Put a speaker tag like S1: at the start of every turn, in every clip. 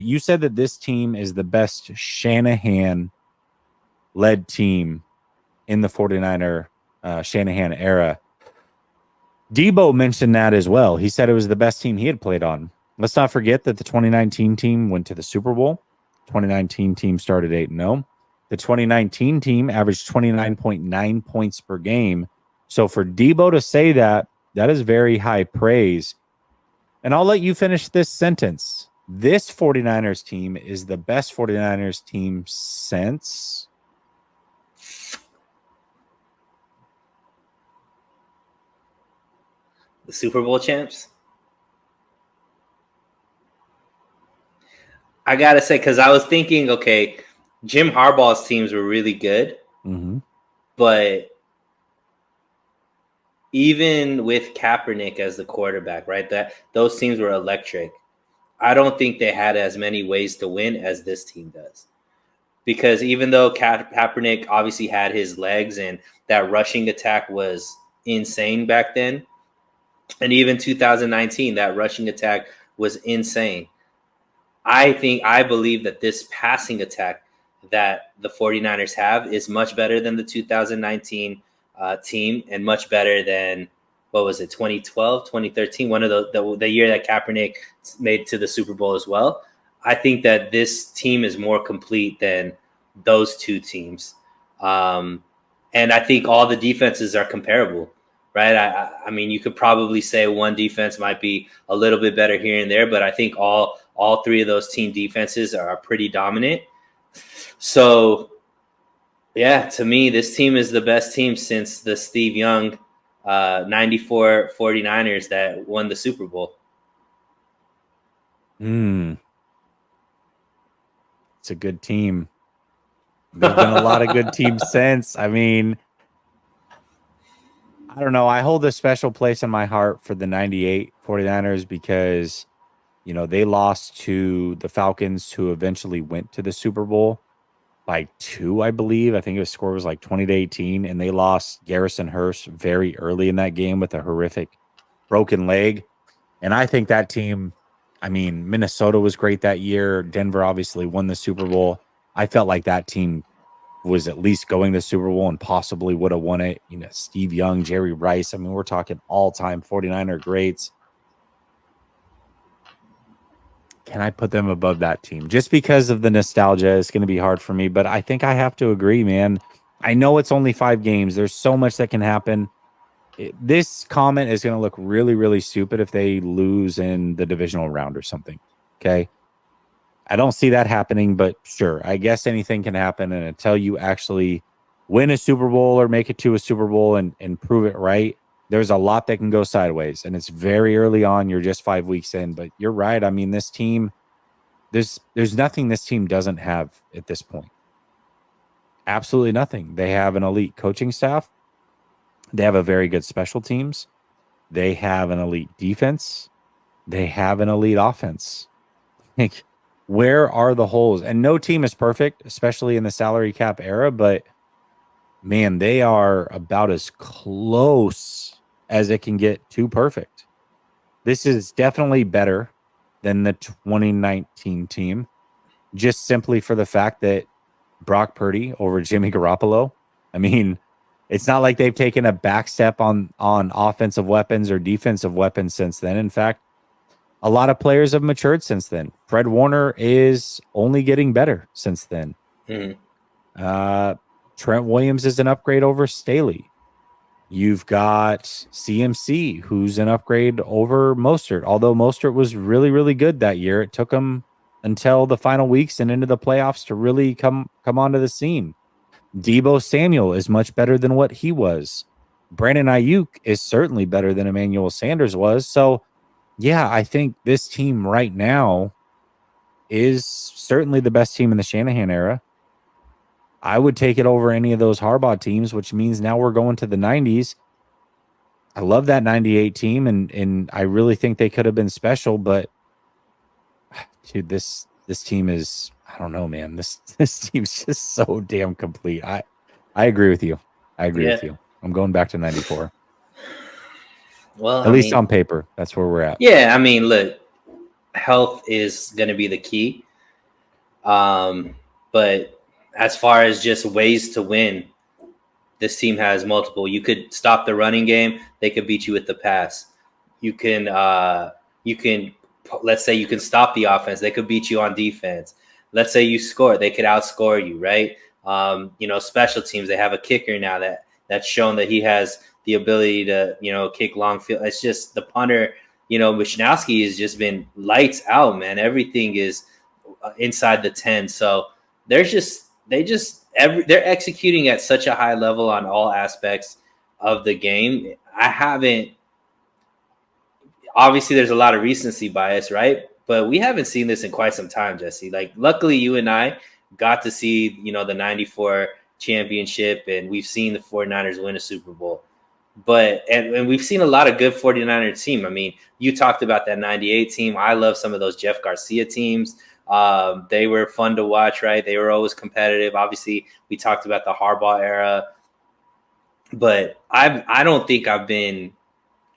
S1: you said that this team is the best Shanahan-led team in the 49er Shanahan era. Debo mentioned that as well. He said it was the best team he had played on. Let's not forget that the 2019 team went to the Super Bowl. 2019 team started 8-0. The 2019 team averaged 29.9 points per game. So for Debo to say that, that is very high praise. And I'll let you finish this sentence. This 49ers team is the best 49ers team since
S2: the Super Bowl champs. I gotta say, because I was thinking, okay, Jim Harbaugh's teams were really good, but even with Kaepernick as the quarterback, right? That those teams were electric. I don't think they had as many ways to win as this team does. Because even though Kaepernick obviously had his legs and that rushing attack was insane back then, and even 2019, that rushing attack was insane. I believe that this passing attack that the 49ers have is much better than the 2019 team and much better than, what was it, 2012, 2013, one of the year that Kaepernick made to the Super Bowl as well. I think that this team is more complete than those two teams. And I think all the defenses are comparable, right? I mean, you could probably say one defense might be a little bit better here and there, but I think all three of those team defenses are pretty dominant. So, yeah, to me, this team is the best team since the Steve Young 94 49ers that won the Super Bowl.
S1: It's a good team. There's been a lot of good teams since. I mean, I don't know. I hold a special place in my heart for the 98 49ers because, you know, they lost to the Falcons, who eventually went to the Super Bowl by 2, I believe. I think the score was like 20-18, and they lost Garrison Hurst very early in that game with a horrific broken leg. And I think that team, I mean, Minnesota was great that year. Denver obviously won the Super Bowl. I felt like that team was at least going to the Super Bowl and possibly would have won it. You know, Steve Young, Jerry Rice. I mean, we're talking all-time 49er greats. Can I put them above that team? Just because of the nostalgia, it's going to be hard for me, but I think I have to agree, man. I know it's only 5 games. There's so much that can happen. This comment is going to look really, really stupid if they lose in the divisional round or something. Okay. I don't see that happening, but sure, I guess anything can happen. And until you actually win a Super Bowl or make it to a Super Bowl and prove it right, there's a lot that can go sideways. And it's very early on. You're just 5 weeks in, but you're right. I mean, this team, there's nothing this team doesn't have at this point. Absolutely nothing. They have an elite coaching staff. They have a very good special teams. They have an elite defense. They have an elite offense. Like, where are the holes? And no team is perfect, especially in the salary cap era, but man, they are about as close as it can get to perfect. This is definitely better than the 2019 team, just simply for the fact that Brock Purdy over Jimmy Garoppolo. I mean, it's not like they've taken a back step on offensive weapons or defensive weapons since then. In fact, a lot of players have matured since then. Fred Warner is only getting better since then. Trent Williams is an upgrade over Staley. You've got CMC, who's an upgrade over Mostert. Although Mostert was really, really good that year, it took him until the final weeks and into the playoffs to really come onto the scene. Deebo Samuel is much better than what he was. Brandon Ayuk is certainly better than Emmanuel Sanders was. So, yeah, I think this team right now is certainly the best team in the Shanahan era. I would take it over any of those Harbaugh teams, which means now we're going to the 90s. I love that 98 team, and I really think they could have been special, but dude, this team is, I don't know, man. This team's just so damn complete. I agree with you. I agree with you. I'm going back to 94. Well, at least on paper, that's where we're at.
S2: Yeah, I mean, look, health is going to be the key. But as far as just ways to win, this team has multiple. You could stop the running game. They could beat you with the pass. You can, let's say you can stop the offense. They could beat you on defense. Let's say you score. They could outscore you, right? Special teams, they have a kicker now that's shown that he has the ability to, kick long field. It's just the punter, Wisnowski has just been lights out, man. Everything is inside the 10. So they're executing at such a high level on all aspects of the game. Obviously there's a lot of recency bias, right? But we haven't seen this in quite some time, Jesse. Like, luckily you and I got to see, the 94 championship, and we've seen the 49ers win a Super Bowl. But and we've seen a lot of good 49er team. I mean, you talked about that 98 team. I love some of those Jeff Garcia teams. They were fun to watch, right? They were always competitive. Obviously, we talked about the Harbaugh era. But I don't think I've been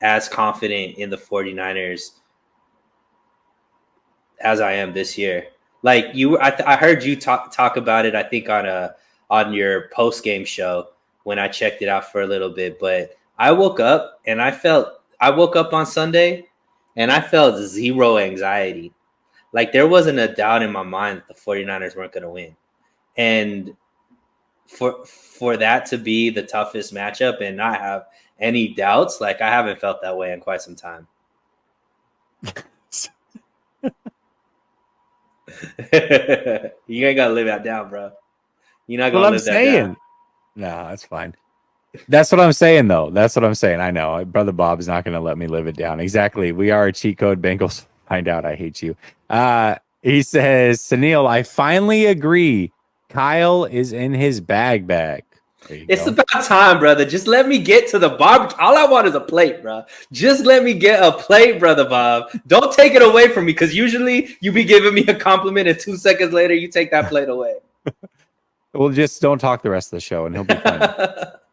S2: as confident in the 49ers as I am this year. Like I heard you talk about it, I think on your post-game show when I checked it out for a little bit. But I woke up on Sunday and I felt zero anxiety. Like, there wasn't a doubt in my mind that the 49ers weren't going to win. And for that to be the toughest matchup and not have any doubts, like, I haven't felt that way in quite some time. You ain't got to live that down, bro. You're not going to live that down.
S1: No, that's fine. That's what I'm saying, though. That's what I'm saying. I know. Brother Bob is not going to let me live it down. Exactly. We are a cheat code. Bengals find out I hate you. He says, Sunil, I finally agree. Kyle is in his bag.
S2: It's about time, brother. Just let me get to the barbecue. All I want is a plate, bro. Just let me get a plate, brother Bob. Don't take it away from me, because usually you be giving me a compliment and 2 seconds later you take that plate away.
S1: Well, just don't talk the rest of the show and he'll be fine.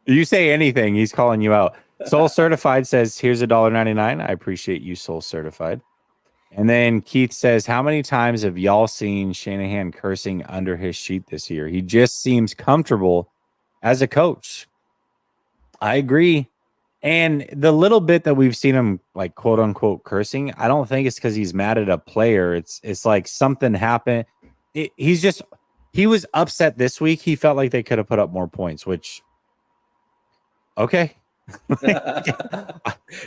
S1: You say anything, he's calling you out. Soul Certified says, here's $1.99. I appreciate you, Soul Certified. And then Keith says, how many times have y'all seen Shanahan cursing under his sheet this year? He just seems comfortable as a coach. I agree. And the little bit that we've seen him, like, quote unquote cursing, I don't think it's because he's mad at a player. It's like something happened. He was upset this week. He felt like they could have put up more points, which, okay.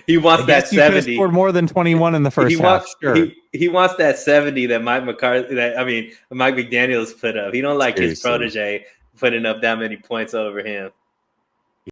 S2: He wants that 70.
S1: Scored more than 21 in the first half. Sure.
S2: He wants that 70 that Mike McDaniels put up. He don't like his protege putting up that many points over him.